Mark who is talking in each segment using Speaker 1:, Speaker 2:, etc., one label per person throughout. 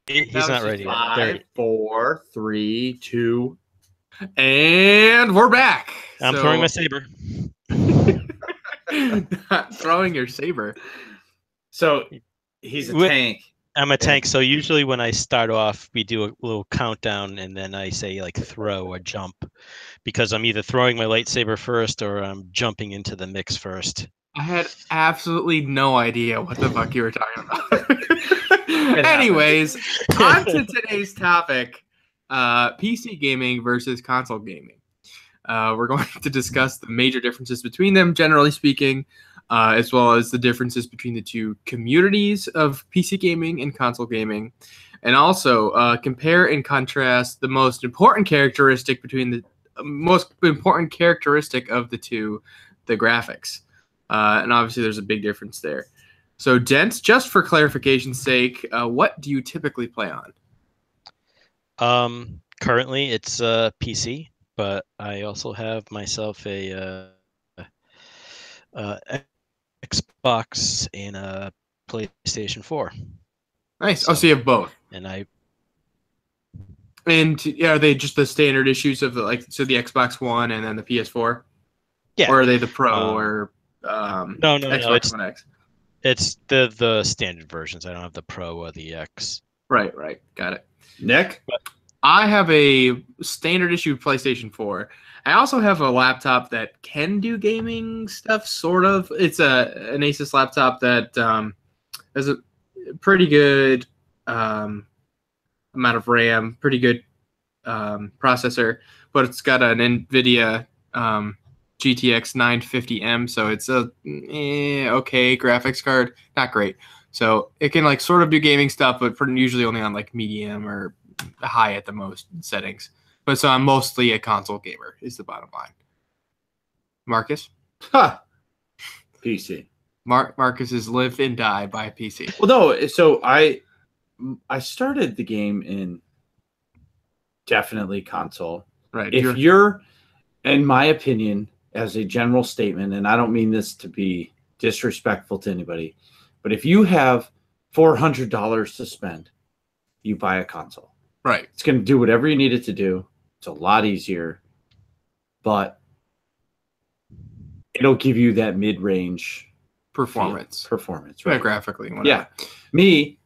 Speaker 1: He's not ready yet. There,
Speaker 2: 5, 4, 3, 2, and we're back.
Speaker 1: I'm throwing my saber.
Speaker 2: Not throwing your saber.
Speaker 3: So he's a tank.
Speaker 1: I'm a tank. So usually when I start off, we do a little countdown, and then I say like throw or jump, because I'm either throwing my lightsaber first or I'm jumping into the mix first.
Speaker 2: I had absolutely no idea what the fuck you were talking about. Anyways, on to today's topic, PC gaming versus console gaming. We're going to discuss the major differences between them, generally speaking, as well as the differences between the two communities of PC gaming and console gaming, and also compare and contrast the most important characteristic of the two, the graphics. And obviously there's a big difference there. So, Dent, just for clarification's sake, what do you typically play
Speaker 1: on? Currently, it's PC, but I also have myself a Xbox and a PlayStation 4.
Speaker 2: Nice. So you have both.
Speaker 1: And
Speaker 2: are they just the standard issues of the Xbox One and then the PS4?
Speaker 1: Yeah.
Speaker 2: Or are they the Pro or
Speaker 1: no,
Speaker 2: Xbox One X?
Speaker 1: It's the standard versions. I don't have the Pro or the X.
Speaker 2: Right. Got it.
Speaker 3: Nick?
Speaker 2: I have a standard issue PlayStation 4. I also have a laptop that can do gaming stuff, sort of. It's an Asus laptop that has a pretty good amount of RAM, pretty good processor, but it's got an NVIDIA GTX 950M, so it's a okay graphics card, not great. So it can sort of do gaming stuff, but usually only on medium or high at the most settings. But so I'm mostly a console gamer is the bottom line. Marcus?
Speaker 3: PC.
Speaker 2: Marcus is live and die by PC.
Speaker 3: Well, no, so I started the game in definitely console.
Speaker 2: Right.
Speaker 3: If you're, in my opinion, as a general statement, and I don't mean this to be disrespectful to anybody, but if you have $400 to spend, you buy a console.
Speaker 2: Right.
Speaker 3: It's going to do whatever you need it to do. It's a lot easier, but it'll give you that mid-range
Speaker 2: performance,
Speaker 3: right?
Speaker 2: Yeah, graphically. Whatever.
Speaker 3: Yeah. Me,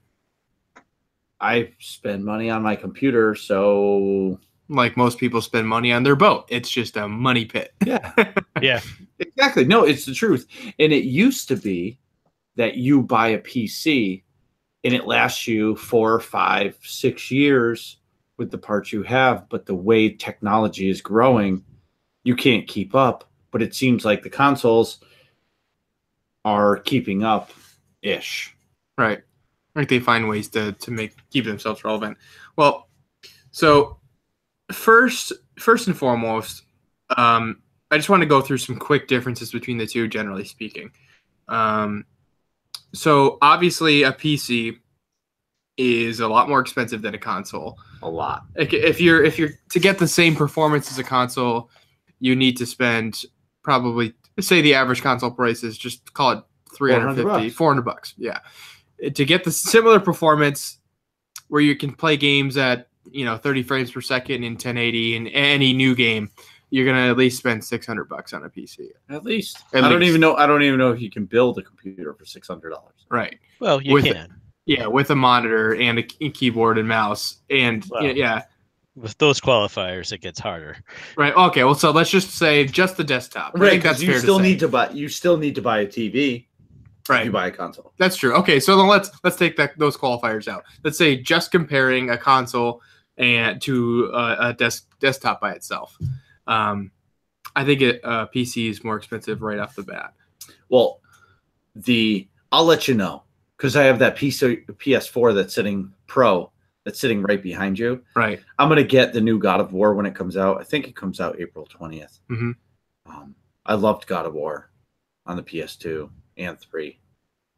Speaker 3: I spend money on my computer, so
Speaker 2: like most people spend money on their boat. It's just a money pit.
Speaker 3: Yeah.
Speaker 1: Yeah.
Speaker 3: Exactly. No, it's the truth. And it used to be that you buy a PC and it lasts you 4, 5, 6 years with the parts you have. But the way technology is growing, you can't keep up. But it seems like the consoles are keeping up-ish.
Speaker 2: Right. Like they find ways to keep themselves relevant. Well, so first and foremost, I just want to go through some quick differences between the two, generally speaking. So obviously a PC is a lot more expensive than a console.
Speaker 3: A lot.
Speaker 2: Like if you're to get the same performance as a console, you need to spend probably, say the average console price is, just call it $350, $400. Yeah. To get the similar performance where you can play games at 30 frames per second in 1080 in any new game, you're gonna at least spend $600 on a PC.
Speaker 3: At least. I don't even know if you can build a computer for $600.
Speaker 2: Right.
Speaker 1: Well, you can.
Speaker 2: With a monitor and a keyboard and mouse, and yeah.
Speaker 1: With those qualifiers, it gets harder.
Speaker 2: Right. Okay. Well, so let's just say just the desktop.
Speaker 3: Right. I think that's fair to say. You still need to buy a TV.
Speaker 2: Right.
Speaker 3: If you buy a console.
Speaker 2: That's true. Okay. So then let's take those qualifiers out. Let's say just comparing a console and to a desktop by itself. I think a PC is more expensive right off the bat.
Speaker 3: Well, I'll let you know, because I have that PS4 that's sitting right behind you.
Speaker 2: Right.
Speaker 3: I'm gonna get the new God of War when it comes out. I think it comes out April 20th.
Speaker 2: Mm-hmm.
Speaker 3: I loved God of War on the PS2 and 3.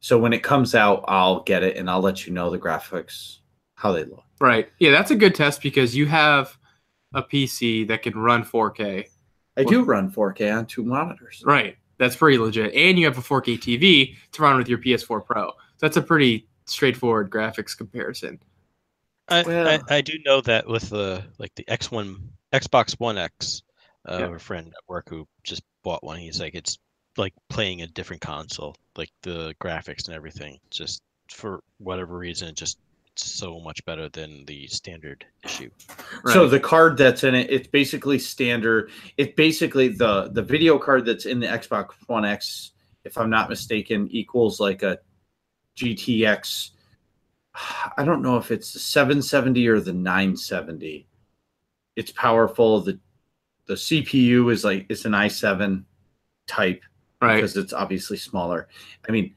Speaker 3: So when it comes out, I'll get it and I'll let you know the graphics, how they look.
Speaker 2: Right. Yeah, that's a good test because you have a PC that can run 4K.
Speaker 3: I do run 4K on 2 monitors.
Speaker 2: Right. That's pretty legit. And you have a 4K TV to run with your PS4 Pro. So that's a pretty straightforward graphics comparison.
Speaker 1: I do know that with the Xbox One X,
Speaker 2: Yeah.
Speaker 1: a friend at work who just bought one. He's like, it's like playing a different console, like the graphics and everything. Just for whatever reason, it's so much better than the standard issue.
Speaker 3: So
Speaker 2: Right.
Speaker 3: the card that's in it, it's basically standard. It's basically the video card that's in the Xbox One X, if I'm not mistaken, equals like a GTX. I don't know if it's the 770 or the 970. It's powerful. The CPU is like it's an i7 type
Speaker 2: Right.
Speaker 3: because it's obviously smaller. I mean,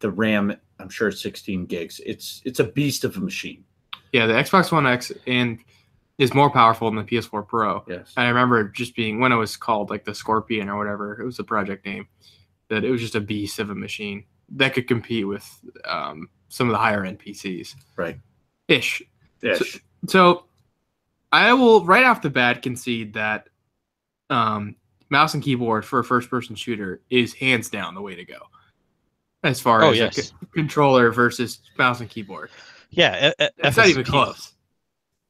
Speaker 3: the RAM, I'm sure it's 16 gigs. It's a beast of a machine.
Speaker 2: Yeah, the Xbox One X is more powerful than the PS4 Pro.
Speaker 3: Yes.
Speaker 2: I remember just being when it was called like the Scorpion or whatever. It was the project name. That it was just a beast of a machine that could compete with some of the higher end PCs.
Speaker 3: Right.
Speaker 2: Ish.
Speaker 3: Ish.
Speaker 2: So I will right off the bat concede that mouse and keyboard for a first person shooter is hands down the way to go. As far as
Speaker 1: yes.
Speaker 2: a controller versus mouse and keyboard.
Speaker 1: Yeah,
Speaker 2: It's not even close.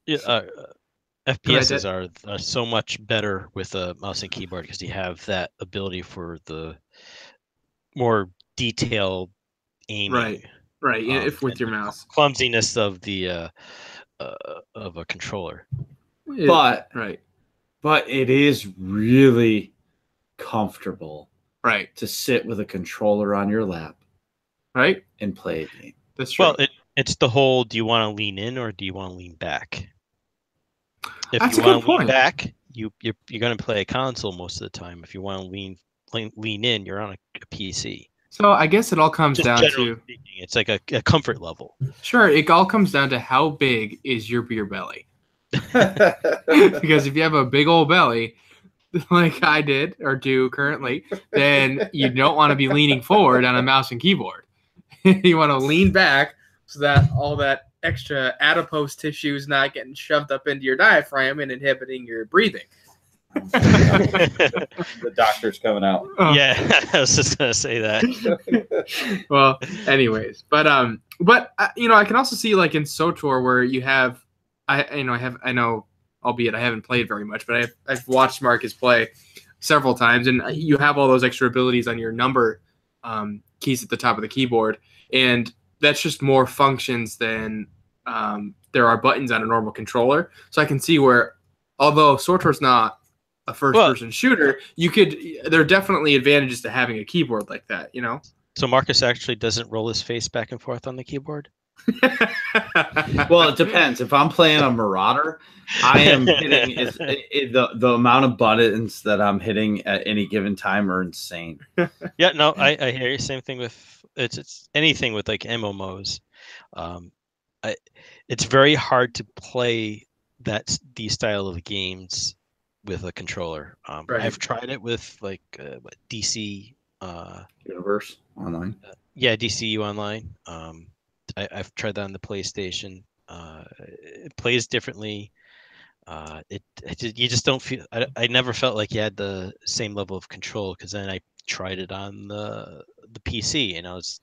Speaker 1: FPSs are so much better with a mouse and keyboard because you have that ability for the more detailed aiming.
Speaker 2: Right. If with your mouse.
Speaker 1: Clumsiness of the of a controller.
Speaker 3: But it is really comfortable
Speaker 2: right
Speaker 3: to sit with a controller on your lap
Speaker 2: right
Speaker 3: and play a game.
Speaker 2: That's true.
Speaker 1: Well, it's the whole, do you want to lean in or do you want to lean back? If
Speaker 2: That's
Speaker 1: you
Speaker 2: a good
Speaker 1: want to lean
Speaker 2: point.
Speaker 1: back, you're going to play a console most of the time. If you want to lean in, you're on a PC.
Speaker 2: So I guess it all comes
Speaker 1: Just
Speaker 2: down
Speaker 1: generally
Speaker 2: to
Speaker 1: speaking, it's like a comfort level.
Speaker 2: sure. It all comes down to how big is your beer belly. Because if you have a big old belly, like I did or do currently, then you don't want to be leaning forward on a mouse and keyboard. You want to lean back so that all that extra adipose tissue is not getting shoved up into your diaphragm and inhibiting your breathing.
Speaker 3: The doctor's coming out.
Speaker 1: Yeah, I was just gonna say that.
Speaker 2: Well, anyways, but I can also see like in SWTOR where you have, I know, albeit I haven't played very much, but I've watched Marcus play several times, and you have all those extra abilities on your number keys at the top of the keyboard, and that's just more functions than there are buttons on a normal controller. So I can see where, although SWTOR's not a first-person shooter, there are definitely advantages to having a keyboard like that, you know?
Speaker 1: So Marcus actually doesn't roll his face back and forth on the keyboard?
Speaker 3: Well, it depends. If I'm playing a Marauder, I am hitting the amount of buttons that I'm hitting at any given time are insane.
Speaker 1: Yeah, no, I hear you. Same thing with it's anything with like MMOs. It's very hard to play these style of games with a controller.
Speaker 2: Right.
Speaker 1: I've tried it with like DC
Speaker 3: Universe Online.
Speaker 1: Yeah, DCU Online. I've tried that on the PlayStation. It plays differently. You just don't feel. I never felt like you had the same level of control because then I tried it on the PC and I was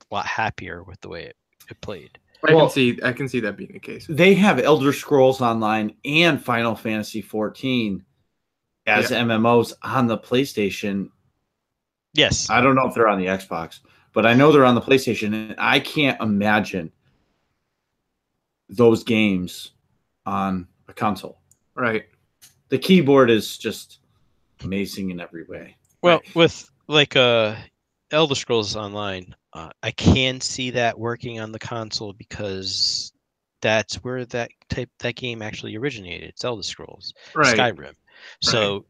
Speaker 1: a lot happier with the way it played.
Speaker 2: I can see that being the case.
Speaker 3: They have Elder Scrolls Online and Final Fantasy 14 as MMOs on the PlayStation.
Speaker 1: Yes.
Speaker 3: I don't know if they're on the Xbox, but I know they're on the PlayStation, and I can't imagine those games on a console.
Speaker 2: Right.
Speaker 3: The keyboard is just amazing in every way.
Speaker 1: Well, with like Elder Scrolls Online, I can see that working on the console because that's where that game actually originated. It's Elder Scrolls, Skyrim. So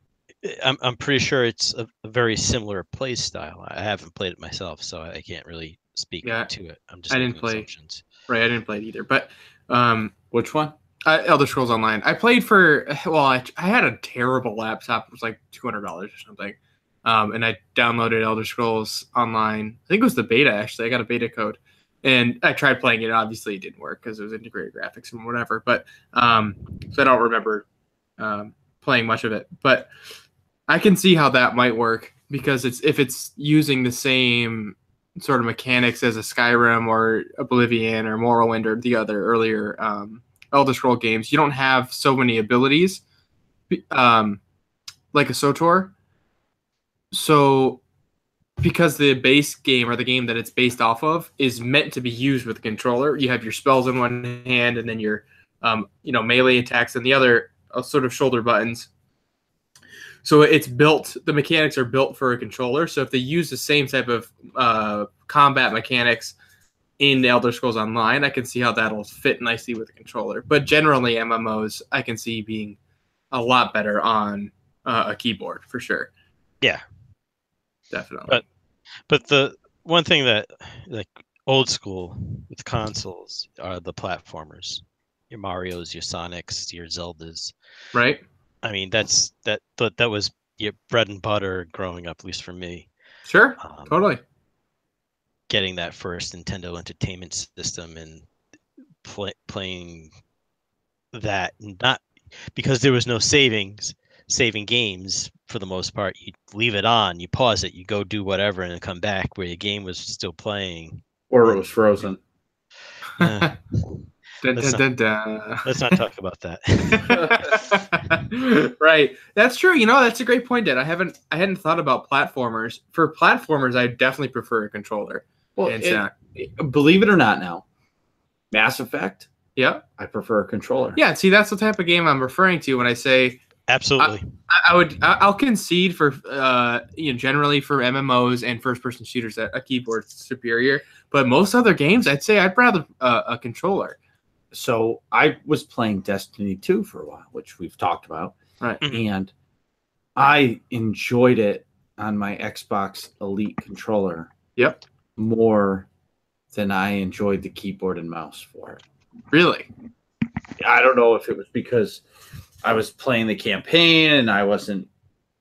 Speaker 1: I'm pretty sure it's a very similar play style. I haven't played it myself, so I can't really speak to it. I'm just making assumptions.
Speaker 2: Right, I didn't play it either. But
Speaker 3: which one?
Speaker 2: Elder Scrolls Online. I played for I had a terrible laptop. It was like $200 or something. And I downloaded Elder Scrolls Online. I think it was the beta, actually. I got a beta code. And I tried playing it. Obviously, it didn't work because it was integrated graphics and whatever. But so I don't remember playing much of it. But I can see how that might work because if it's using the same sort of mechanics as a Skyrim or Oblivion or Morrowind or the other earlier Elder Scroll games, you don't have so many abilities, like a SWTOR. So, because the base game or the game that it's based off of is meant to be used with a controller, you have your spells in one hand and then your, melee attacks in the other, sort of shoulder buttons. So it's built. The mechanics are built for a controller. So if they use the same type of combat mechanics in the Elder Scrolls Online, I can see how that'll fit nicely with a controller. But generally, MMOs I can see being a lot better on a keyboard for sure.
Speaker 1: Yeah,
Speaker 2: definitely.
Speaker 1: But the one thing that, like, old school with consoles are the platformers. Your Marios, your Sonics, your Zeldas.
Speaker 2: Right.
Speaker 1: I mean, that was your bread and butter growing up, at least for me.
Speaker 2: Sure. Totally.
Speaker 1: Getting that first Nintendo Entertainment System and playing that, not because there was no saving games for the most part. You leave it on, you pause it, you go do whatever, and then come back where your game was still playing.
Speaker 3: Or it was frozen.
Speaker 1: Let's not talk about that.
Speaker 2: Right. That's true. That's a great point, Dad. I hadn't thought about platformers. For platformers, I definitely prefer a controller.
Speaker 3: Well, believe it or not now, Mass Effect,
Speaker 2: yeah,
Speaker 3: I prefer a controller.
Speaker 2: Yeah, see, that's the type of game I'm referring to when I say
Speaker 1: absolutely.
Speaker 2: I'll concede for generally for MMOs and first-person shooters that a keyboard's superior, but most other games, I'd say I'd rather a controller.
Speaker 3: So I was playing Destiny 2 for a while, which we've talked about.
Speaker 2: Right.
Speaker 3: And I enjoyed it on my Xbox Elite controller.
Speaker 2: Yep.
Speaker 3: More than I enjoyed the keyboard and mouse for it.
Speaker 2: Really?
Speaker 3: I don't know if it was because I was playing the campaign and I wanted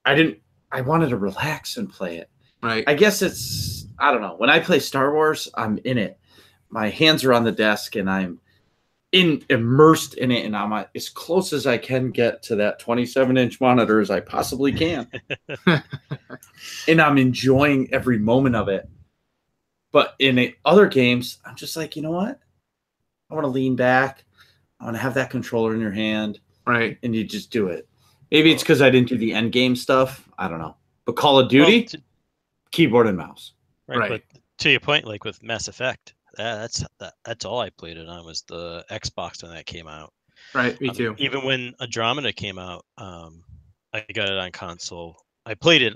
Speaker 3: to relax and play it.
Speaker 2: Right.
Speaker 3: I guess I don't know. When I play Star Wars, I'm in it. My hands are on the desk and I'm immersed in it, and I'm as close as I can get to that 27-inch monitor as I possibly can. And I'm enjoying every moment of it. But in other games, I'm just like, you know what? I want to lean back. I want to have that controller in your hand.
Speaker 2: Right.
Speaker 3: And you just do it. Maybe it's because I didn't do the end game stuff. I don't know. But Call of Duty, keyboard and mouse.
Speaker 1: Right. But to your point, like with Mass Effect, that's all I played it on was the Xbox when that came out.
Speaker 2: Right, me too.
Speaker 1: Even when Andromeda came out, I got it on console. I played it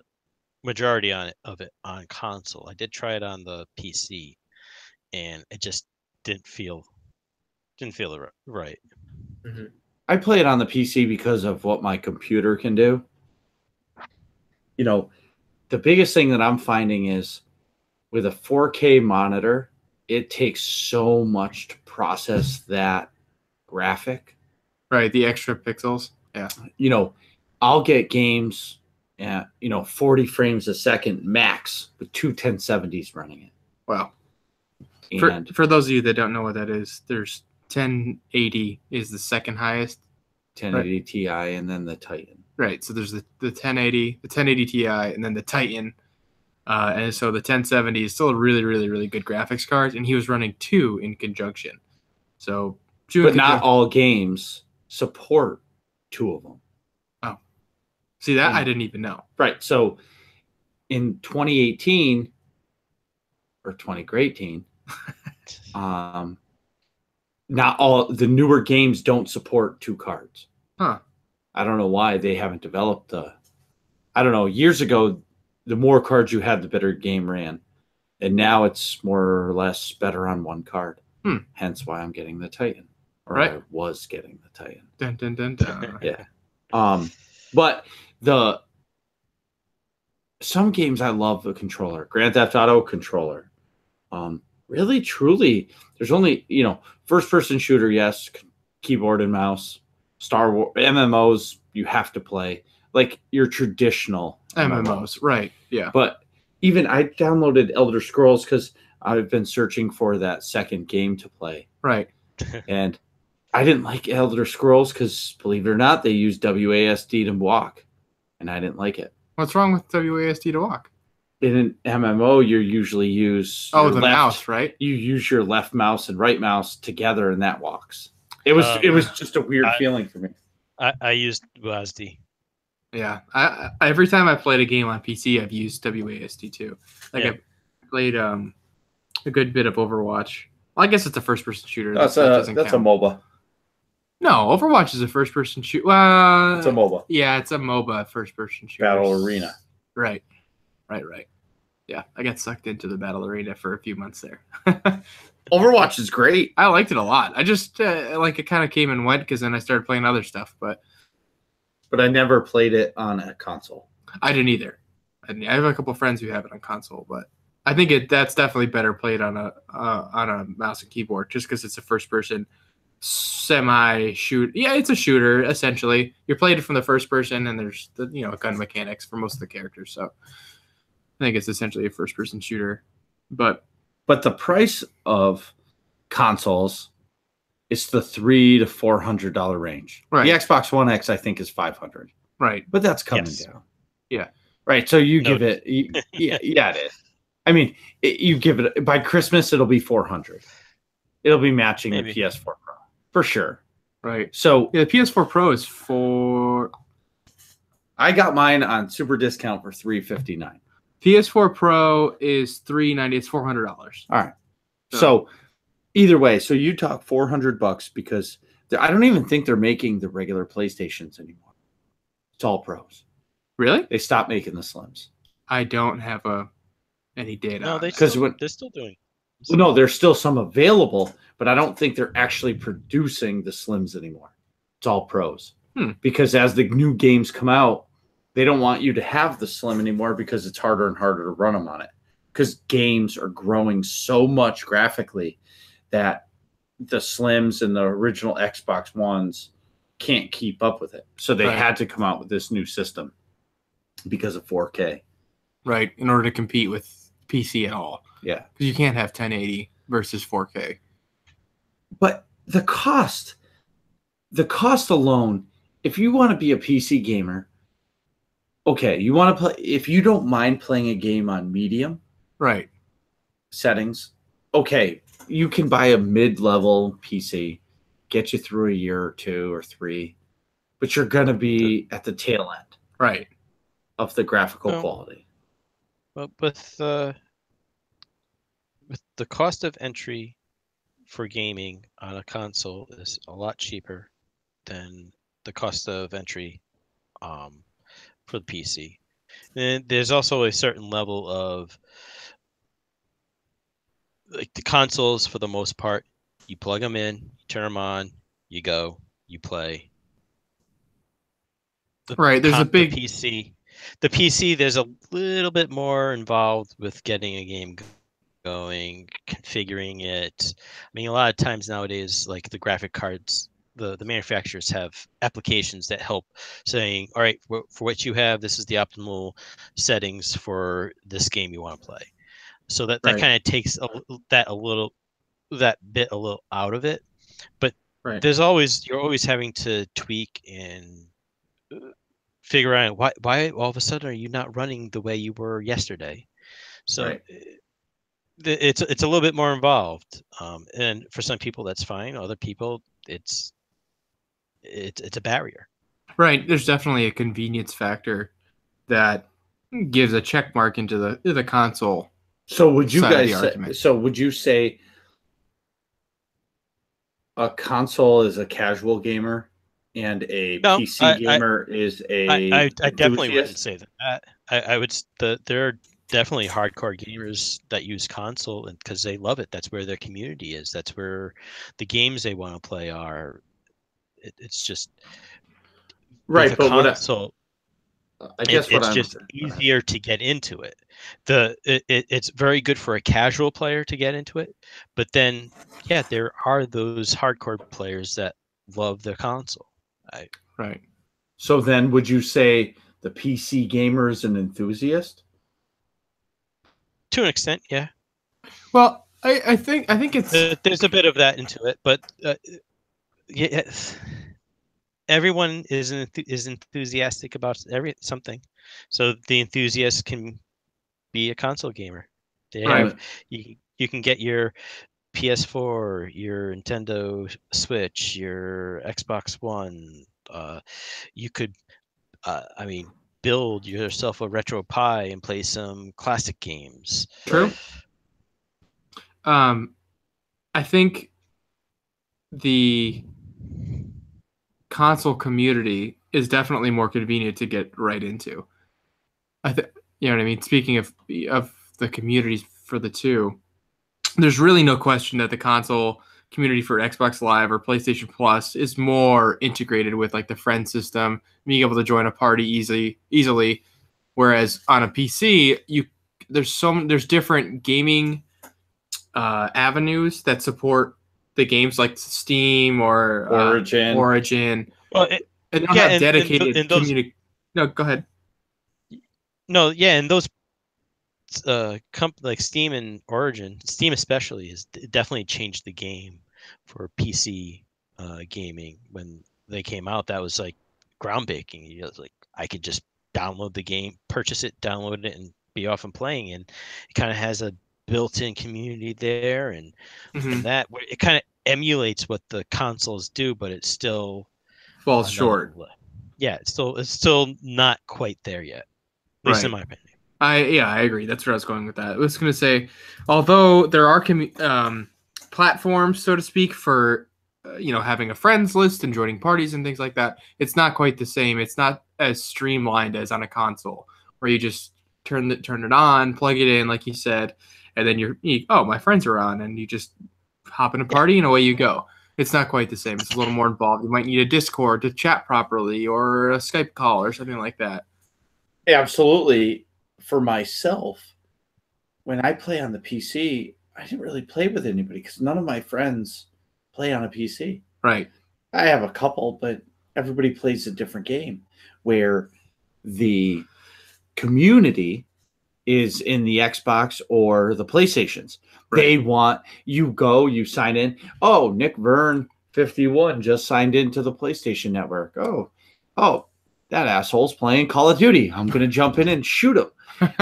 Speaker 1: majority of it on console. I did try it on the PC, and it just didn't feel right.
Speaker 2: Mm-hmm.
Speaker 3: I play it on the PC because of what my computer can do. The biggest thing that I'm finding is with a 4K monitor, it takes so much to process that graphic.
Speaker 2: Right, the extra pixels. Yeah.
Speaker 3: I'll get games at, 40 frames a second max with two 1070s running it.
Speaker 2: Wow.
Speaker 3: And
Speaker 2: for those of you that don't know what that is, there's 1080 is the second highest.
Speaker 3: 1080 right. Ti and then the Titan.
Speaker 2: Right, so there's the 1080, the 1080 Ti, and then the Titan. And so the 1070 is still a really, really, really good graphics card, and he was running two in conjunction. So,
Speaker 3: but not all games support two of them.
Speaker 2: Oh, see that I didn't even know.
Speaker 3: Right. So, in 2018 or 2018, not all the newer games don't support two cards.
Speaker 2: Huh.
Speaker 3: I don't know why they haven't developed I don't know. Years ago, the more cards you had, the better game ran. And now it's more or less better on one card. Hence why I'm getting the Titan. Or
Speaker 2: right.
Speaker 3: I was getting the Titan.
Speaker 2: Dun, dun, dun, dun.
Speaker 3: Yeah. But some games I love the controller. Grand Theft Auto controller. Really, truly, there's only, first-person shooter, yes, keyboard and mouse. Star Wars, MMOs, you have to play. Like your traditional
Speaker 2: MMOs, right, yeah.
Speaker 3: But even I downloaded Elder Scrolls because I've been searching for that second game to play.
Speaker 2: Right.
Speaker 3: And I didn't like Elder Scrolls because, believe it or not, they use WASD to walk. And I didn't like it.
Speaker 2: What's wrong with WASD to walk?
Speaker 3: In an MMO, you usually use
Speaker 2: the mouse, right?
Speaker 3: You use your left mouse and right mouse together, and that walks. It was just a weird
Speaker 1: I-
Speaker 3: feeling for me.
Speaker 1: I used WASD.
Speaker 2: Yeah, I every time I played a game on PC, I've used WASD too. Like
Speaker 1: Yeah.
Speaker 2: I played a good bit of Overwatch. Well, I guess it's a first-person shooter.
Speaker 3: That's
Speaker 2: that
Speaker 3: a
Speaker 2: doesn't
Speaker 3: that's
Speaker 2: count.
Speaker 3: a MOBA.
Speaker 2: No, Overwatch is a first-person shooter.
Speaker 3: It's a MOBA.
Speaker 2: Yeah, it's a MOBA first-person shooter.
Speaker 3: Battle Arena.
Speaker 2: Right. Yeah, I got sucked into the Battle Arena for a few months there.
Speaker 3: Overwatch is great.
Speaker 2: I liked it a lot. I just it kind of came and went because then I started playing other stuff, but
Speaker 3: But I never played it on a console.
Speaker 2: I didn't either. I have a couple friends who have it on console, but I think that's definitely better played on a mouse and keyboard, just because it's a first-person semi-shoot. Yeah, it's a shooter essentially. You're playing it from the first person, and there's the gun mechanics for most of the characters. So I think it's essentially a first-person shooter. But
Speaker 3: the price of consoles is the $300 to $400 range.
Speaker 2: Right.
Speaker 3: The Xbox One X, I think, is $500,
Speaker 2: right,
Speaker 3: but that's coming
Speaker 1: Yes.
Speaker 3: down.
Speaker 2: Yeah.
Speaker 3: Right. So you
Speaker 1: No.
Speaker 3: give it, yeah, it is. I mean, you give it by Christmas, it'll be $400. It'll be matching
Speaker 1: Maybe.
Speaker 3: the PS4 Pro for sure.
Speaker 2: right.
Speaker 3: So
Speaker 2: Yeah, the PS4 Pro is for
Speaker 3: I got mine on super discount for $359.
Speaker 2: PS4 Pro is $390. It's $400.
Speaker 3: All right. So either way, so you talk $400 because I don't even think they're making the regular PlayStations anymore. It's all pros.
Speaker 2: Really?
Speaker 3: They stopped making the slims.
Speaker 2: I don't have any data.
Speaker 1: No,
Speaker 2: on that.
Speaker 1: they're still doing.
Speaker 3: Well, no, there's still some available, but I don't think they're actually producing the slims anymore. It's all pros. Because as the new games come out, they don't want you to have the slim anymore because it's harder and harder to run them on it. Because games are growing so much graphically that the slims and the original Xbox Ones can't keep up with it. So they
Speaker 2: Right.
Speaker 3: had to come out with this new system because of 4K.
Speaker 2: Right, in order to compete with PC at all.
Speaker 3: Yeah.
Speaker 2: Because you can't have 1080 versus 4K.
Speaker 3: But the cost alone, if you want to be a PC gamer, okay, you want to play, if you don't mind playing a game on medium
Speaker 2: Right.
Speaker 3: settings, okay, you can buy a mid-level PC, get you through a year or 2 or 3, but you're going to be at the tail end
Speaker 2: Right.
Speaker 3: of the graphical
Speaker 1: No.
Speaker 3: quality.
Speaker 1: But with the cost of entry for gaming on a console is a lot cheaper than the cost of entry for the PC. And there's also a certain level of like the consoles for the most part, you plug them in, you turn them on, you go, you play.
Speaker 2: Right, there's a big-
Speaker 1: The PC, there's a little bit more involved with getting a game going, configuring it. I mean, a lot of times nowadays, like the graphic cards, the manufacturers have applications that help saying, all right, for what you have, this is the optimal settings for this game you want to play. So that
Speaker 3: Right.
Speaker 1: kind of takes that bit a little out of it. But
Speaker 2: Right.
Speaker 1: you're always having to tweak and figure out why all of a sudden are you not running the way you were yesterday. So
Speaker 3: Right.
Speaker 1: it's a little bit more involved, and for some people that's fine. Other people it's a barrier.
Speaker 2: Right. There's definitely a convenience factor that gives a check mark into the console.
Speaker 3: So would you
Speaker 2: Side of
Speaker 3: guys
Speaker 2: the
Speaker 3: say,
Speaker 2: argument.
Speaker 3: so would you say a console is a casual gamer and a
Speaker 1: No,
Speaker 3: PC gamer is a
Speaker 1: I definitely wouldn't
Speaker 3: enthusiast?
Speaker 1: say that. I would there are definitely hardcore gamers that use console and because they love it. That's where their community is. That's where the games they want to play are. It's just
Speaker 3: Right,
Speaker 1: with a
Speaker 3: but what
Speaker 1: console.
Speaker 3: I guess what
Speaker 1: It's
Speaker 3: I'm
Speaker 1: just easier to get into it. It's very good for a casual player to get into it, but then yeah, there are those hardcore players that love the console.
Speaker 2: Right.
Speaker 3: So then would you say the PC gamer is an enthusiast?
Speaker 1: To an extent, yeah.
Speaker 2: Well, I think it's
Speaker 1: There's a bit of that into it, but yeah, everyone is enthusiastic about something. So the enthusiast can be a console gamer. They
Speaker 2: Right.
Speaker 1: have you can get your PS4, your Nintendo Switch, your Xbox One. You could, I mean, build yourself a retro Pi and play some classic games.
Speaker 2: True. I think the console community is definitely more convenient to get right into. You know what I mean? Speaking of the communities for the two, there's really no question that the console community for Xbox Live or PlayStation Plus is more integrated with like the friend system, being able to join a party easily. Whereas on a PC, there's different gaming avenues that support the games like Steam or Origin.
Speaker 1: Well,
Speaker 2: and don't have dedicated community. No, go ahead.
Speaker 1: No, yeah, and those like Steam and Origin, Steam especially, is definitely changed the game for PC gaming. When they came out, that was like groundbreaking. You know, like I could just download the game, purchase it, download it, and be off and playing. And it kind of has a built-in community there, and that it kind of emulates what the consoles do, but it still
Speaker 2: falls short.
Speaker 1: Yeah, it's still not quite there yet, at least in my opinion.
Speaker 2: I agree. That's where I was going with that. I was going to say, although there are platforms, so to speak, for having a friends list and joining parties and things like that, it's not quite the same. It's not as streamlined as on a console, where you just turn it on, plug it in, like you said, and then my friends are on, and you just hop in a party and away you go. It's not quite the same. It's a little more involved. You might need a Discord to chat properly, or a Skype call, or something like that.
Speaker 3: Absolutely. For myself, when I play on the PC, I didn't really play with anybody because none of my friends play on a PC.
Speaker 2: Right.
Speaker 3: I have a couple, but everybody plays a different game, where the community is in the Xbox or the PlayStations. Right. They want you sign in. Oh, Nick Vern 51 just signed into the PlayStation Network. Oh, that asshole's playing Call of Duty. I'm going to jump in and shoot him.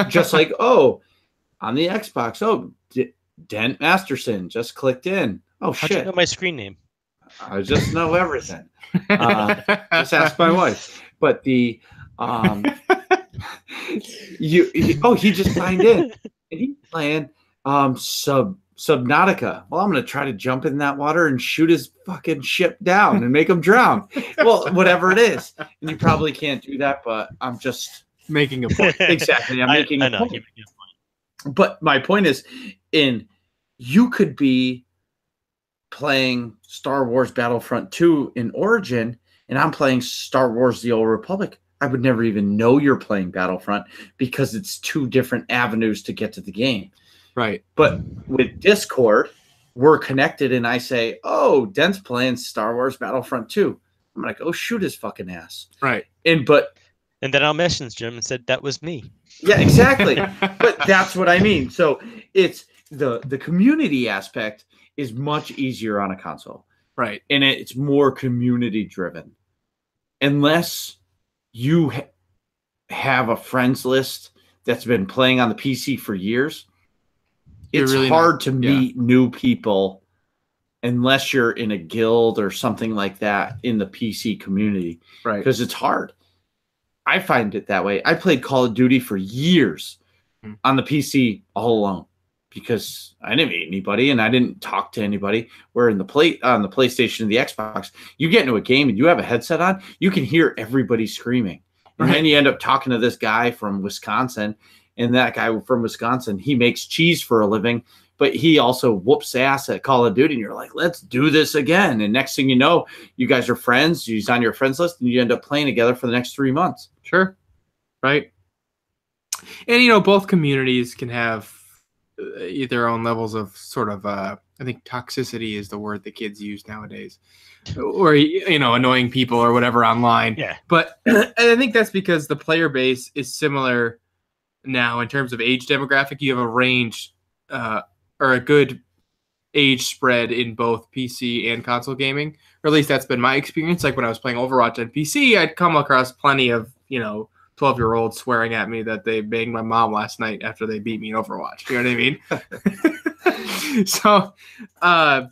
Speaker 3: Just like, on the Xbox, Dent Masterson just clicked in. Oh, shit.
Speaker 1: How'd you know my screen name?
Speaker 3: I just know everything. Just ask my wife. But the he just signed in, and he's playing Subnautica. Well, I'm going to try to jump in that water and shoot his fucking ship down and make him drown. Well, whatever it is. And you probably can't do that, but I'm just
Speaker 2: making a point.
Speaker 3: Exactly. I'm making a point. But my point is, you could be playing Star Wars Battlefront 2 in Origin, and I'm playing Star Wars The Old Republic. I would never even know you're playing Battlefront because it's two different avenues to get to the game.
Speaker 2: Right.
Speaker 3: But with Discord, we're connected, and I say, Dent's playing Star Wars Battlefront 2. I'm like, shoot his fucking ass.
Speaker 2: Right.
Speaker 1: And then I'll message Jim and said, that was me.
Speaker 3: Yeah, exactly. But that's what I mean. So it's the community aspect is much easier on a console.
Speaker 2: Right.
Speaker 3: And it's more community driven. Unless you have a friends list that's been playing on the PC for years, it's really hard to meet new people unless you're in a guild or something like that in the PC community.
Speaker 2: Right.
Speaker 3: Because it's hard. I find it that way. I played Call of Duty for years on the PC all alone because I didn't meet anybody and I didn't talk to anybody. Where on the PlayStation and the Xbox, you get into a game and you have a headset on, you can hear everybody screaming. And then you end up talking to this guy from Wisconsin, and that guy from Wisconsin, he makes cheese for a living, but he also whoops ass at Call of Duty, and you're like, let's do this again. And next thing you know, you guys are friends, he's on your friends list, and you end up playing together for the next 3 months.
Speaker 2: Sure. Right. And, both communities can have their own levels of sort of, I think toxicity is the word that kids use nowadays, or, annoying people or whatever online.
Speaker 1: Yeah.
Speaker 2: But I think that's because the player base is similar now in terms of age demographic. You have a range, or a good age spread in both PC and console gaming, or at least that's been my experience. Like when I was playing Overwatch on PC, I'd come across plenty of, 12-year-olds swearing at me that they banged my mom last night after they beat me in Overwatch. You know what I mean? So, I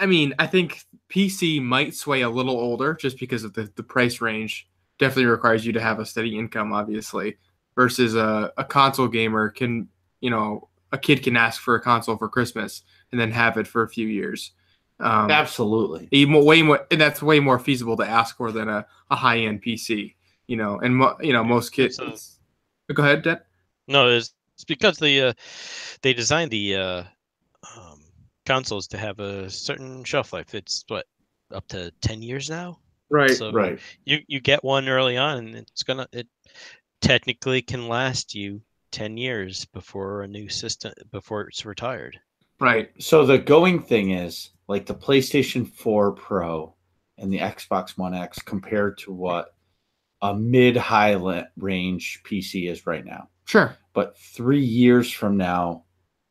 Speaker 2: mean, I think PC might sway a little older just because of the price range. Definitely requires you to have a steady income, obviously, versus a console gamer can, a kid can ask for a console for Christmas and then have it for a few years.
Speaker 3: Absolutely.
Speaker 2: Way more, and that's way more feasible to ask for than a high-end PC, and most kids. Go ahead, Dad.
Speaker 1: No, it's because they designed the consoles to have a certain shelf life. It's up to 10 years now.
Speaker 2: Right.
Speaker 1: So
Speaker 3: Right.
Speaker 1: you get one early on, and it technically can last you 10 years before a new system before it's retired.
Speaker 2: Right.
Speaker 3: So the going thing is like the PlayStation 4 Pro and the Xbox One X compared to what a mid-high range PC is right now.
Speaker 2: Sure.
Speaker 3: But 3 years from now,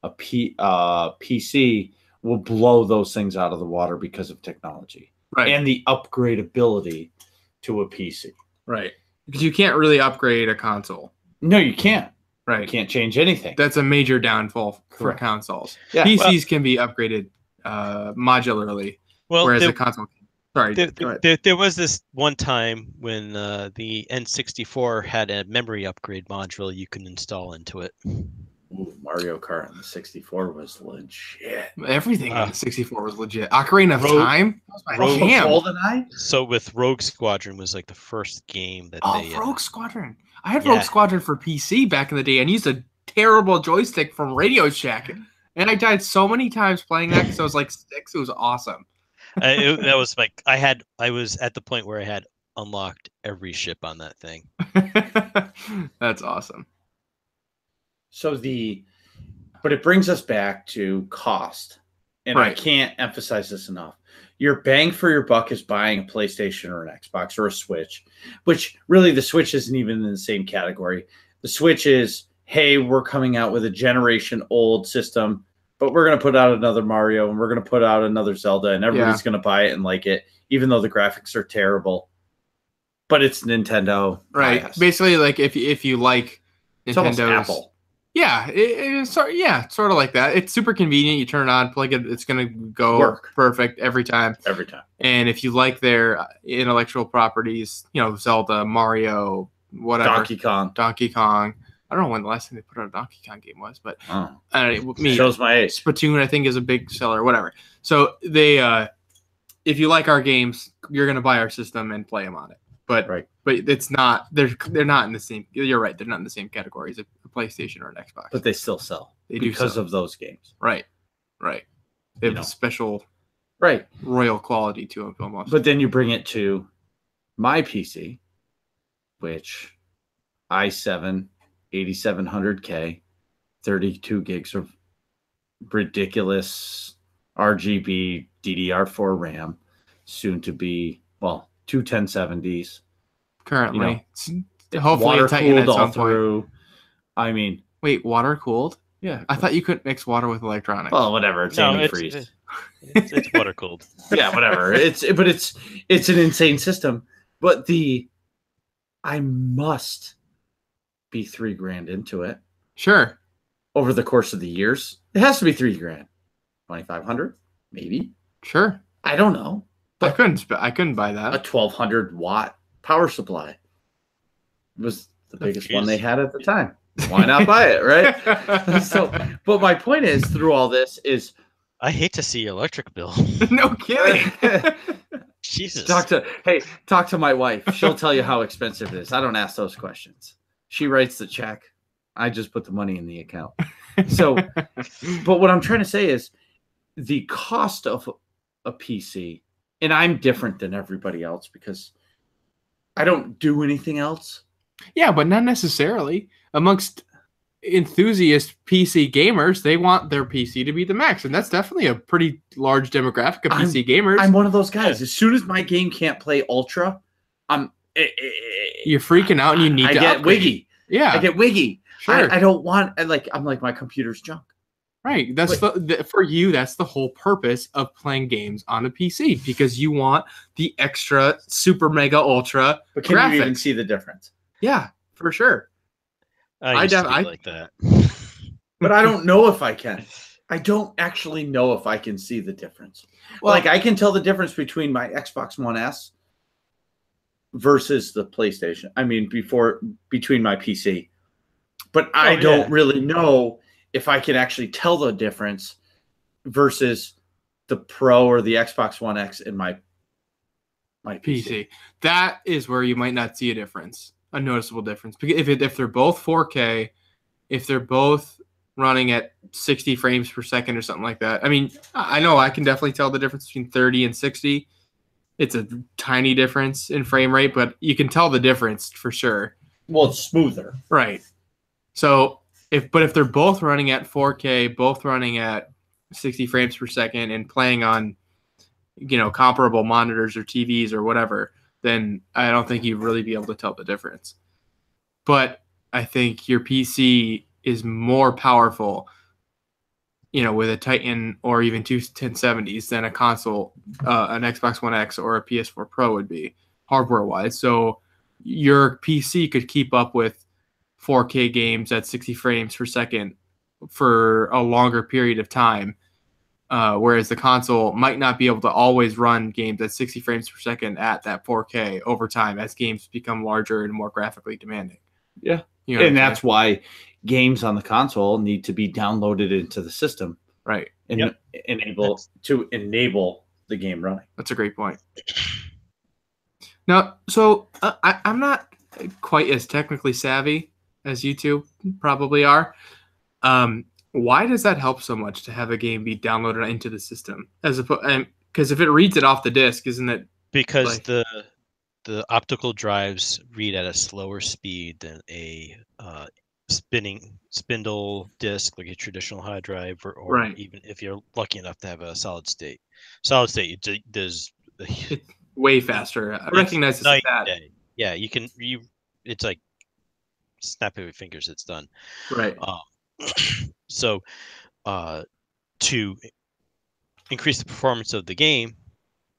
Speaker 3: a PC will blow those things out of the water because of technology.
Speaker 2: Right.
Speaker 3: And the upgradability to a PC.
Speaker 2: Right. Because you can't really upgrade a console.
Speaker 3: No, you can't.
Speaker 2: Right.
Speaker 3: You can't change anything.
Speaker 2: That's a major downfall for
Speaker 3: Correct.
Speaker 2: consoles.
Speaker 3: Yeah.
Speaker 2: PCs can be upgraded modularly, whereas a console. Sorry.
Speaker 1: There was this one time when the N64 had a memory upgrade module you can install into it.
Speaker 3: Ooh, Mario Kart on the 64 was legit.
Speaker 2: Everything on the 64 was legit. Ocarina of Time? That was my jam.
Speaker 3: GoldenEye?
Speaker 1: So with Rogue Squadron was like the first game that they...
Speaker 2: Rogue Squadron. I had Rogue Squadron for PC back in the day and used a terrible joystick from Radio Shack. And I died so many times playing that because I was like 6. It was awesome.
Speaker 1: That was like I was at the point where I had unlocked every ship on that thing.
Speaker 2: That's awesome.
Speaker 3: So but it brings us back to cost. And I can't emphasize this enough. Your bang for your buck is buying a PlayStation or an Xbox or a Switch, which really the Switch isn't even in the same category. The Switch is, hey, we're coming out with a generation old system, but we're going to put out another Mario and we're going to put out another Zelda and everybody's going to buy it and like it, even though the graphics are terrible. But it's Nintendo.
Speaker 2: Right.
Speaker 3: Bias.
Speaker 2: Basically, like if you like Nintendo's
Speaker 3: Apple.
Speaker 2: Yeah, it's sort of like that. It's super convenient. You turn it on, plug it. It's going to go
Speaker 3: Work
Speaker 2: perfect every time.
Speaker 3: Every time.
Speaker 2: And if you like their intellectual properties, Zelda, Mario, whatever.
Speaker 3: Donkey Kong.
Speaker 2: I don't know when the last time they put out a Donkey Kong game was, but
Speaker 3: shows my age.
Speaker 2: Splatoon, I think, is a big seller, whatever. So they, if you like our games, you're going to buy our system and play them on it. But it's not. They're not in the same. You're right. They're not in the same category as a PlayStation or an Xbox.
Speaker 3: But they still sell.
Speaker 2: They
Speaker 3: because
Speaker 2: do
Speaker 3: of those games.
Speaker 2: Right. They have a special royal quality to them almost.
Speaker 3: But then you bring it to my PC, which i7 8700K, 32 gigs of ridiculous RGB DDR4 RAM, soon to be two 1070s.
Speaker 2: Currently, hopefully
Speaker 3: water
Speaker 2: it's Titan at
Speaker 3: cooled
Speaker 2: some
Speaker 3: all through. I mean,
Speaker 2: wait, water cooled?
Speaker 3: Yeah,
Speaker 2: I thought you couldn't mix water with electronics.
Speaker 3: Well, whatever. It's antifreeze.
Speaker 1: It's water cooled.
Speaker 3: Yeah, whatever. It's an insane system. But I must be $3,000 into it.
Speaker 2: Sure.
Speaker 3: Over the course of the years, it has to be $3,000, $2,500, maybe.
Speaker 2: Sure.
Speaker 3: I don't know.
Speaker 2: But I couldn't buy that.
Speaker 3: A 1,200 watt power supply was the biggest one they had at the time. Why not buy it, right? But my point is, through all this, is
Speaker 1: I hate to see your electric bill.
Speaker 2: No kidding.
Speaker 1: Jesus.
Speaker 3: Talk to my wife. She'll tell you how expensive it is. I don't ask those questions. She writes the check. I just put the money in the account. So, but what I'm trying to say is the cost of a PC, and I'm different than everybody else because I don't do anything else.
Speaker 2: Yeah, but not necessarily. Amongst enthusiast PC gamers, they want their PC to be the max, and that's definitely a pretty large demographic of PC gamers.
Speaker 3: I'm one of those guys. As soon as my game can't play Ultra,
Speaker 2: you're freaking out, and you need to
Speaker 3: get
Speaker 2: upgrade.
Speaker 3: wiggy.
Speaker 2: Yeah,
Speaker 3: I get wiggy.
Speaker 2: Sure.
Speaker 3: I don't want. I'm like my computer's junk.
Speaker 2: Right. That's for you. That's the whole purpose of playing games on a PC because you want the extra super mega ultra.
Speaker 3: But can
Speaker 2: graphics.
Speaker 3: you even see the difference?
Speaker 2: Yeah, for sure.
Speaker 1: I used to be like that.
Speaker 3: But I don't know if I can. I don't actually know if I can see the difference.
Speaker 2: Well,
Speaker 3: Like, I can tell the difference between my Xbox One S versus the PlayStation. I mean, between my PC. But I don't really know if I can actually tell the difference versus the Pro or the Xbox One X in my PC.
Speaker 2: That is where you might not see a difference, a noticeable difference. Because if they're both 4K, if they're both running at 60 frames per second or something like that. I mean, I know I can definitely tell the difference between 30 and 60. It's a tiny difference in frame rate, but you can tell the difference for sure.
Speaker 3: Well, it's smoother.
Speaker 2: Right. So if they're both running at 4K, both running at 60 frames per second and playing on, comparable monitors or TVs or whatever, then I don't think you'd really be able to tell the difference. But I think your PC is more powerful, with a Titan or even two 1070s than a console, an Xbox One X or a PS4 Pro would be hardware-wise. So your PC could keep up with 4K games at 60 frames per second for a longer period of time, whereas the console might not be able to always run games at 60 frames per second at that 4K over time as games become larger and more graphically demanding.
Speaker 3: Yeah. And that's why games on the console need to be downloaded into the system.
Speaker 2: Right.
Speaker 3: And enable the game running.
Speaker 2: That's a great point. Now, so I'm not quite as technically savvy as you two probably are. Why does that help so much to have a game be downloaded into the system? Because if it reads it off the disc, isn't it?
Speaker 1: Because the optical drives read at a slower speed than a spindle disk, like a traditional hard drive, or
Speaker 2: right.
Speaker 1: Even if you're lucky enough to have a solid state. There's
Speaker 2: way faster. I recognize it's that.
Speaker 1: Yeah, it's like snap of your fingers, it's done.
Speaker 2: Right.
Speaker 1: So to increase the performance of the game,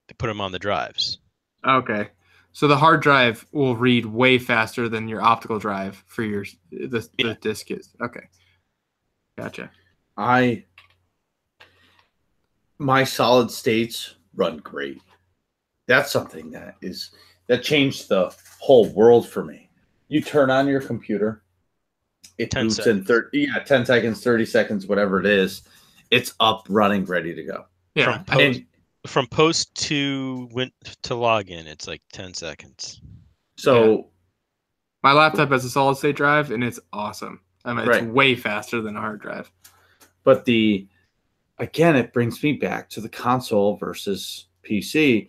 Speaker 1: they put them on the drives.
Speaker 2: Okay. So the hard drive will read way faster than your optical drive for the disk is. Okay. Gotcha.
Speaker 3: My solid states run great. That's something that changed the whole world for me. You turn on your computer, it boots in 10 seconds, 30 seconds, whatever it is. It's up, running, ready to go.
Speaker 2: Yeah.
Speaker 1: From post to login, it's like 10 seconds.
Speaker 3: So
Speaker 2: my laptop has a solid state drive, and it's awesome. I mean, it's way faster than a hard drive.
Speaker 3: But again, it brings me back to the console versus PC.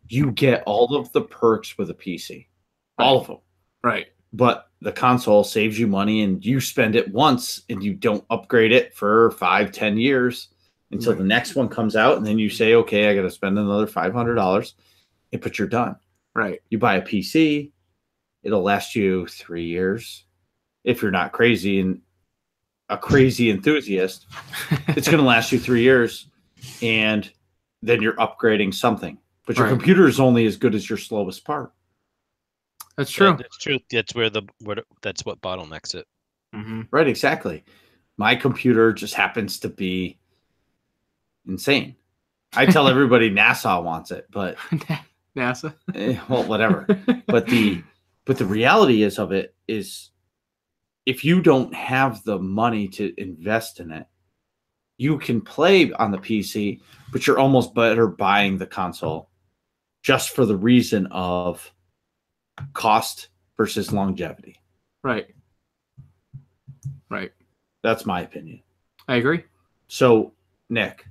Speaker 3: You get all of the perks with a PC. All of them.
Speaker 2: Right.
Speaker 3: But the console saves you money, and you spend it once, and you don't upgrade it for 5-10 years. Until the next one comes out, and then you say, okay, I got to spend another $500, but you're done.
Speaker 2: Right.
Speaker 3: You buy a PC, it'll last you 3 years. If you're not crazy and a crazy enthusiast, it's going to last you 3 years, and then you're upgrading something. But your computer is only as good as your slowest part.
Speaker 2: That's true.
Speaker 1: That's true. That's that's what bottlenecks it.
Speaker 2: Mm-hmm.
Speaker 3: Right, exactly. My computer just happens to be insane. I tell everybody NASA wants it, but
Speaker 2: NASA.
Speaker 3: Well, whatever. But the reality is if you don't have the money to invest in it, you can play on the PC, but you're almost better buying the console just for the reason of cost versus longevity.
Speaker 2: Right. Right.
Speaker 3: That's my opinion.
Speaker 2: I agree.
Speaker 3: So, Nick,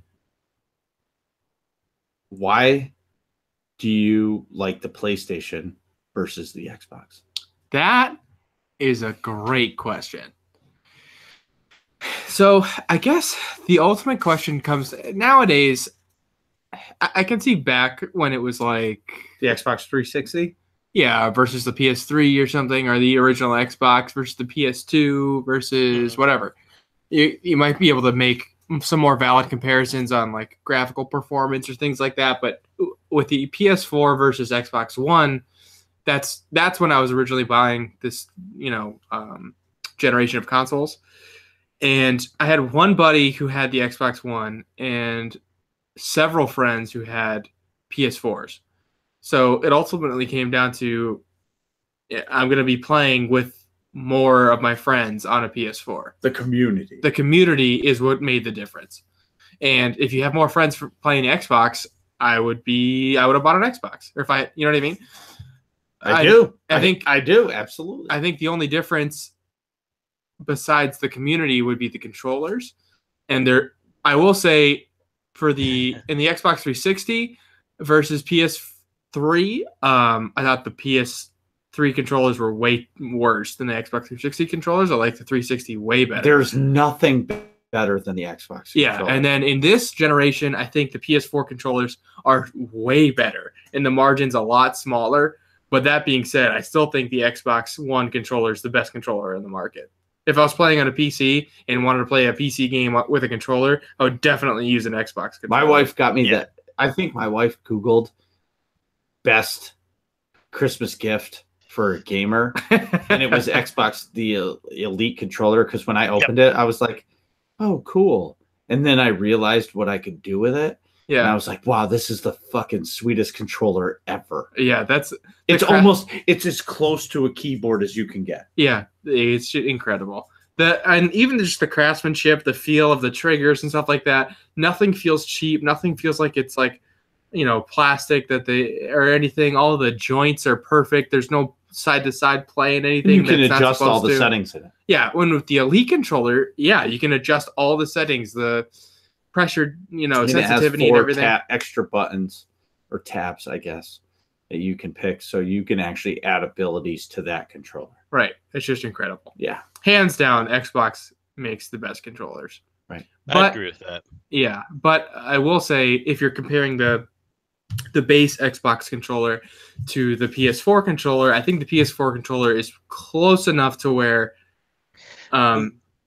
Speaker 3: why do you like the PlayStation versus the Xbox?
Speaker 2: That is a great question. So I guess the ultimate question comes nowadays. I can see back when it was like
Speaker 3: the Xbox 360.
Speaker 2: Yeah, versus the PS3 or something, or the original Xbox versus the PS2 versus whatever. You might be able to make some more valid comparisons on like graphical performance or things like that. But with the PS4 versus Xbox One, that's when I was originally buying this, generation of consoles. And I had one buddy who had the Xbox One and several friends who had PS4s. So it ultimately came down to I'm going to be playing with more of my friends on a PS4.
Speaker 3: The community.
Speaker 2: The community is what made the difference. And if you have more friends for playing the Xbox, I would have bought an Xbox. Or you know what I mean?
Speaker 3: I do.
Speaker 2: I think
Speaker 3: I do. Absolutely.
Speaker 2: I think the only difference besides the community would be the controllers. And I will say in the Xbox 360 versus PS3, I thought the PS3 controllers were way worse than the Xbox 360 controllers. I like the 360 way better.
Speaker 3: There's nothing better than the Xbox
Speaker 2: controller. And then in this generation, I think the PS4 controllers are way better and the margin's a lot smaller. But that being said, I still think the Xbox One controller is the best controller in the market. If I was playing on a PC and wanted to play a PC game with a controller, I would definitely use an Xbox controller.
Speaker 3: My wife got me that. I think my wife Googled best Christmas gift for a gamer, and it was Xbox, the Elite controller, because when I opened it, I was like, oh, cool. And then I realized what I could do with it. Yeah. And I was like, wow, this is the fucking sweetest controller ever.
Speaker 2: Yeah,
Speaker 3: it's as close to a keyboard as you can get.
Speaker 2: Yeah, it's incredible. And even just the craftsmanship, the feel of the triggers and stuff like that, nothing feels cheap. Nothing feels like it's like, plastic or anything. All the joints are perfect. There's no side-to-side play and anything.
Speaker 3: You can adjust all the settings in it.
Speaker 2: Yeah, with the Elite controller, you can adjust all the settings, the pressure, sensitivity and everything.
Speaker 3: Extra buttons or tabs, I guess, that you can pick, so you can actually add abilities to that controller.
Speaker 2: Right. It's just incredible.
Speaker 3: Yeah.
Speaker 2: Hands down, Xbox makes the best controllers.
Speaker 3: Right.
Speaker 1: I agree with that.
Speaker 2: Yeah, but I will say if you're comparing the base Xbox controller to the PS4 controller, I think the PS4 controller is close enough to where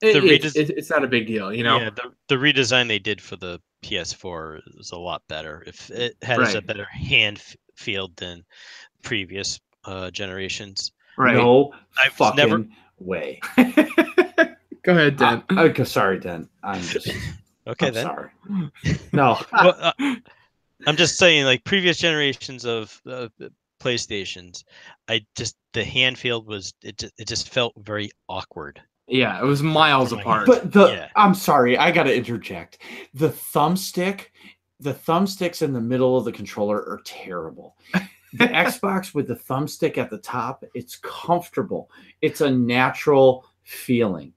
Speaker 2: it's not a big deal,
Speaker 1: Yeah, the redesign they did for the PS4 was a lot better. If it has a better hand feel than previous generations.
Speaker 2: Right.
Speaker 3: No way.
Speaker 2: Go ahead, Den.
Speaker 3: Sorry, Den. I'm
Speaker 1: then.
Speaker 3: Sorry. No.
Speaker 1: Well, I'm just saying, like previous generations of PlayStations, the hand feel it just felt very awkward.
Speaker 2: Yeah, it was miles apart.
Speaker 3: But I'm sorry, I got to interject. The thumbsticks in the middle of the controller are terrible. The Xbox with the thumbstick at the top, it's comfortable. It's a natural feeling.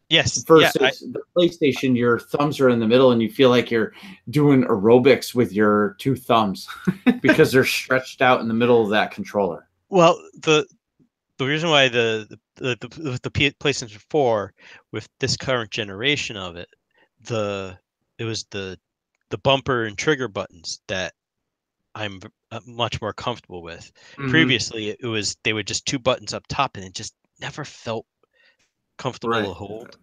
Speaker 1: Yes.
Speaker 3: Versus the PlayStation, your thumbs are in the middle and you feel like you're doing aerobics with your two thumbs because they're stretched out in the middle of that controller.
Speaker 1: Well, the reason why the PlayStation 4 with this current generation of it, it was the bumper and trigger buttons that I'm much more comfortable with. Mm-hmm. Previously, they were just two buttons up top, and it just never felt comfortable to hold.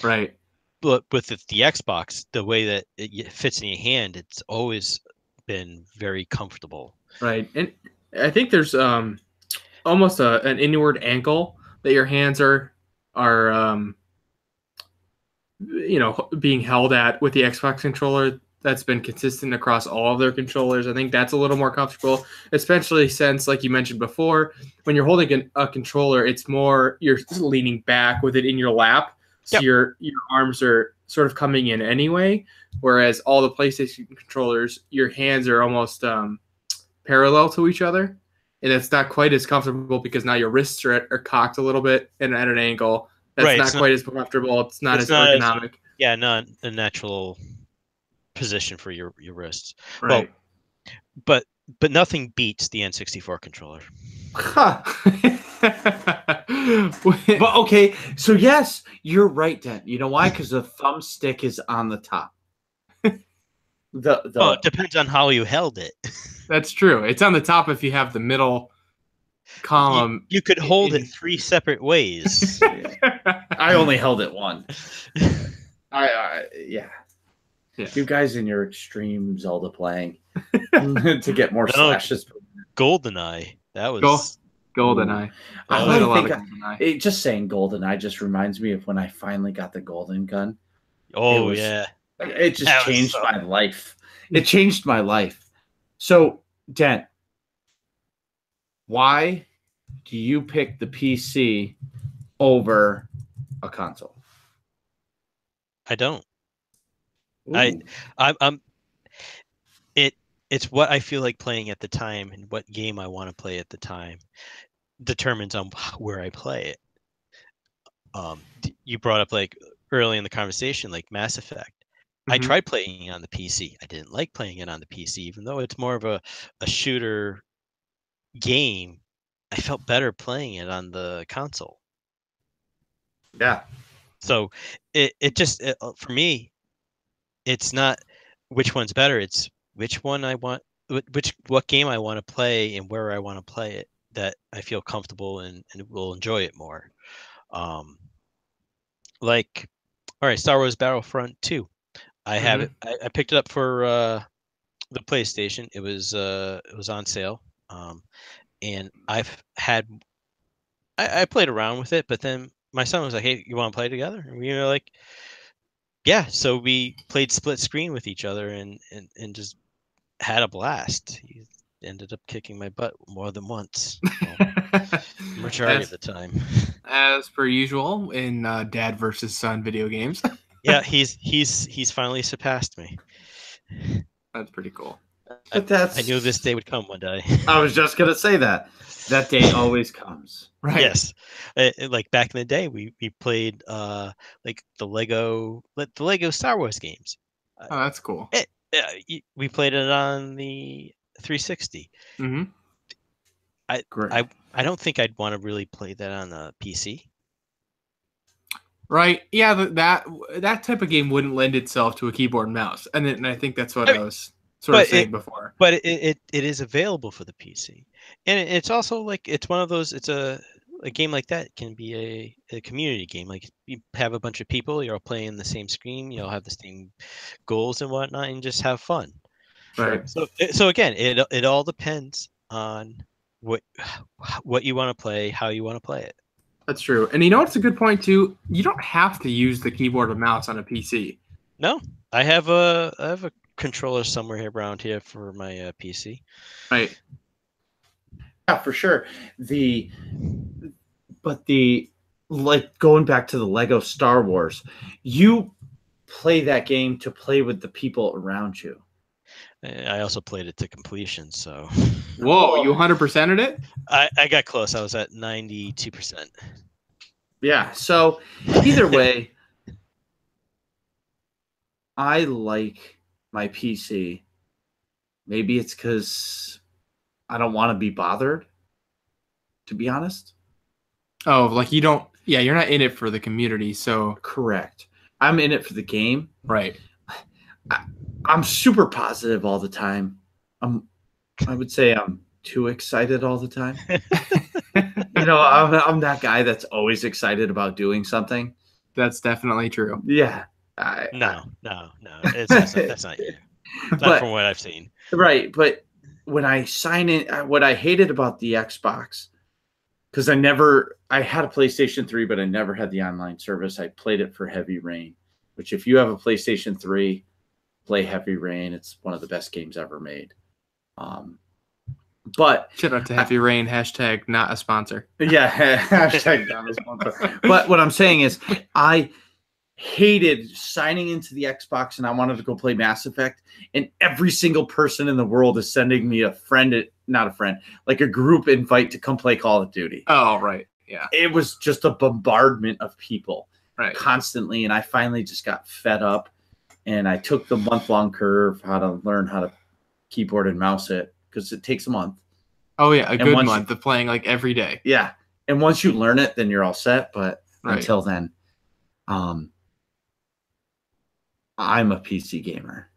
Speaker 2: Right.
Speaker 1: But with the Xbox, the way that it fits in your hand, it's always been very comfortable.
Speaker 2: Right, and I think there's almost an inward ankle that your hands are being held at with the Xbox controller. That's been consistent across all of their controllers. I think that's a little more comfortable, especially since, like you mentioned before, when you're holding a controller, it's more you're leaning back with it in your lap, so your arms are sort of coming in anyway. Whereas all the PlayStation controllers, your hands are almost parallel to each other, and it's not quite as comfortable because now your wrists are cocked a little bit and at an angle. That's not quite as comfortable. It's not as ergonomic.
Speaker 1: Not a natural position for your wrists.
Speaker 2: Right.
Speaker 1: Well, but nothing beats the N64 controller.
Speaker 3: But okay, so yes, you're right, Dan. You know why? Because the thumbstick is on the top.
Speaker 1: It depends on how you held it.
Speaker 2: That's true. It's on the top if you have the middle column.
Speaker 1: You could hold it three separate ways.
Speaker 3: I only held it one. Yeah. You guys in your extreme Zelda playing to get more slashes.
Speaker 1: GoldenEye. That was
Speaker 2: GoldenEye. I
Speaker 1: Oh,
Speaker 2: played
Speaker 3: I
Speaker 2: a lot of
Speaker 3: think
Speaker 2: GoldenEye.
Speaker 3: just saying GoldenEye just reminds me of when I finally got the golden gun.
Speaker 1: Oh
Speaker 3: was-
Speaker 1: yeah.
Speaker 3: It just
Speaker 1: That was
Speaker 3: changed
Speaker 1: so-
Speaker 3: my life. It changed my life. So, Dent, why do you pick the PC over a console?
Speaker 1: I don't.
Speaker 3: Ooh.
Speaker 1: I'm it's what I feel like playing at the time and what game I want to play at the time determines on where I play it. You brought up like early in the conversation, like Mass Effect. I
Speaker 2: Mhm.
Speaker 1: tried playing it on the PC. I didn't like playing it on the PC, even though it's more of a shooter game. I felt better playing it on the console.
Speaker 3: Yeah.
Speaker 1: So for me, it's not which one's better. It's which one I want, what game I want to play and where I want to play it that I feel comfortable and will enjoy it more. Um, like, all right, Star Wars Battlefront 2. I have it. I picked it up for the PlayStation. It was on sale. And I played around with it, but then my son was like, "Hey, you want to play together?" And we were like, "Yeah." So we played split screen with each other and just had a blast. He ended up kicking my butt more than once. Well, majority of the time.
Speaker 2: As per usual in dad versus son video games.
Speaker 1: Yeah, he's finally surpassed me.
Speaker 2: That's pretty cool.
Speaker 3: But
Speaker 1: I knew this day would come one day.
Speaker 3: I was just gonna say that. That day always comes.
Speaker 2: Right.
Speaker 1: Yes, like back in the day, we played like the Lego Star Wars games.
Speaker 2: Oh, that's cool.
Speaker 1: We played it on the 360.
Speaker 2: Hmm.
Speaker 3: Great.
Speaker 1: I don't think I'd want to really play that on a PC.
Speaker 2: Right. Yeah, that type of game wouldn't lend itself to a keyboard and mouse. And I think that's what
Speaker 1: I
Speaker 2: I
Speaker 1: mean,
Speaker 2: was sort of
Speaker 1: but
Speaker 2: saying before.
Speaker 1: But it is available for the PC, and it's also like it's one of those. It's a game like that can be a community game. Like you have a bunch of people, you're all playing the same screen, you all have the same goals and whatnot, and just have fun.
Speaker 2: Right.
Speaker 1: So again, it all depends on what you want to play, how you want to play it.
Speaker 2: That's true. And you know what's a good point too? You don't have to use the keyboard and mouse on a PC.
Speaker 1: No, I have a controller somewhere here around here for my PC.
Speaker 2: Right.
Speaker 3: Yeah, for sure. But like going back to the Lego Star Wars, you play that game to play with the people around you.
Speaker 1: I also played it to completion, so
Speaker 2: Whoa, you 100%ed it?
Speaker 1: I got close. I was at 92%.
Speaker 3: Yeah. So either way, I like my PC. Maybe it's because I don't want to be bothered, to be honest.
Speaker 2: Oh, like you don't. Yeah, you're not in it for the community. So
Speaker 3: Correct. I'm in it for the game.
Speaker 2: right.
Speaker 3: I'm super positive all the time. I would say I'm too excited all the time. I'm that guy that's always excited about doing something.
Speaker 2: That's definitely true.
Speaker 3: Yeah.
Speaker 1: No. That's not you. Not from what I've seen.
Speaker 3: Right. But when I sign in, what I hated about the Xbox, because I had a PlayStation 3, but I never had the online service. I played it for Heavy Rain, which if you have a PlayStation 3, play Heavy Rain. It's one of the best games ever made. But
Speaker 2: Shout out to Heavy Rain, hashtag not a sponsor.
Speaker 3: yeah, hashtag not a sponsor. But what I'm saying is I hated signing into the Xbox and I wanted to go play Mass Effect, and every single person in the world is sending me like a group invite to come play Call of Duty.
Speaker 2: Oh, right. Yeah.
Speaker 3: It was just a bombardment of people
Speaker 2: Right.
Speaker 3: constantly, and I finally just got fed up, and I took the month-long curve how to learn how to keyboard and mouse it, because it takes a month.
Speaker 2: Oh yeah, a
Speaker 3: And
Speaker 2: good
Speaker 3: once
Speaker 2: month of playing like every day.
Speaker 3: Yeah. And once you learn it, then you're all set. But
Speaker 2: Right.
Speaker 3: until then, I'm a PC gamer.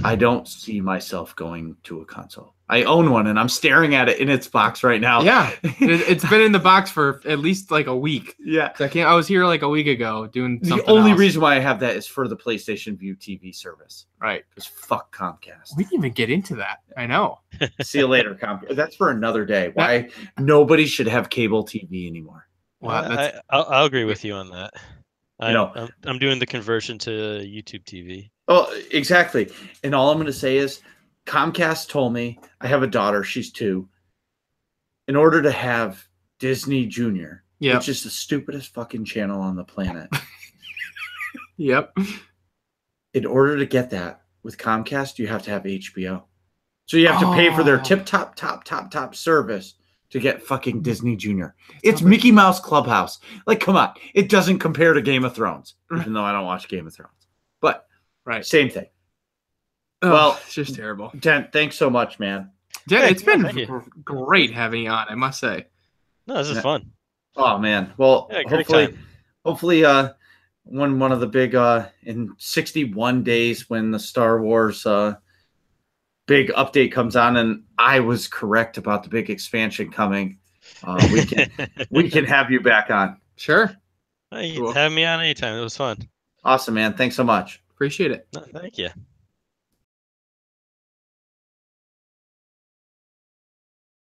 Speaker 3: I don't see myself going to a console. I own one, and I'm staring at it in its box right now.
Speaker 2: Yeah, it's been in the box for at least like a week.
Speaker 3: Yeah.
Speaker 2: I was here like a week ago doing
Speaker 3: The
Speaker 2: something
Speaker 3: only
Speaker 2: else.
Speaker 3: reason why I have that is for the PlayStation Vue TV service.
Speaker 2: Right.
Speaker 3: Because fuck Comcast.
Speaker 2: We didn't even get into that. I know.
Speaker 3: See you later, Comcast. That's for another day. Why nobody should have cable TV anymore.
Speaker 2: Well,
Speaker 1: I'll agree with you on that.
Speaker 3: know-
Speaker 1: I'm doing the conversion to YouTube TV.
Speaker 3: Oh, exactly. And all I'm going to say is Comcast told me, I have a daughter, she's 2. In order to have Disney Junior,
Speaker 2: Yep.
Speaker 3: which is the stupidest fucking channel on the planet,
Speaker 2: Yep.
Speaker 3: in order to get that with Comcast, you have to have HBO. So you have to pay for their top service to get fucking Disney Junior. It's Mickey Mouse Clubhouse. Like, come on. It doesn't compare to Game of Thrones, even though I don't watch Game of Thrones. But same thing.
Speaker 2: Oh,
Speaker 3: Well,
Speaker 2: it's just terrible.
Speaker 3: Dent, thanks so much, man.
Speaker 2: Yeah, it's been
Speaker 1: thank you.
Speaker 2: great having you on, I must say.
Speaker 1: No, this is fun.
Speaker 3: Oh man. Well,
Speaker 1: Yeah, great time.
Speaker 3: hopefully when one of the big in 61 days when the Star Wars big update comes on and I was correct about the big expansion coming, we can have you back on.
Speaker 2: Sure.
Speaker 1: You
Speaker 2: Cool.
Speaker 1: can have me on anytime. It was fun.
Speaker 3: Awesome, man. Thanks so much.
Speaker 2: Appreciate it.
Speaker 1: No, thank you.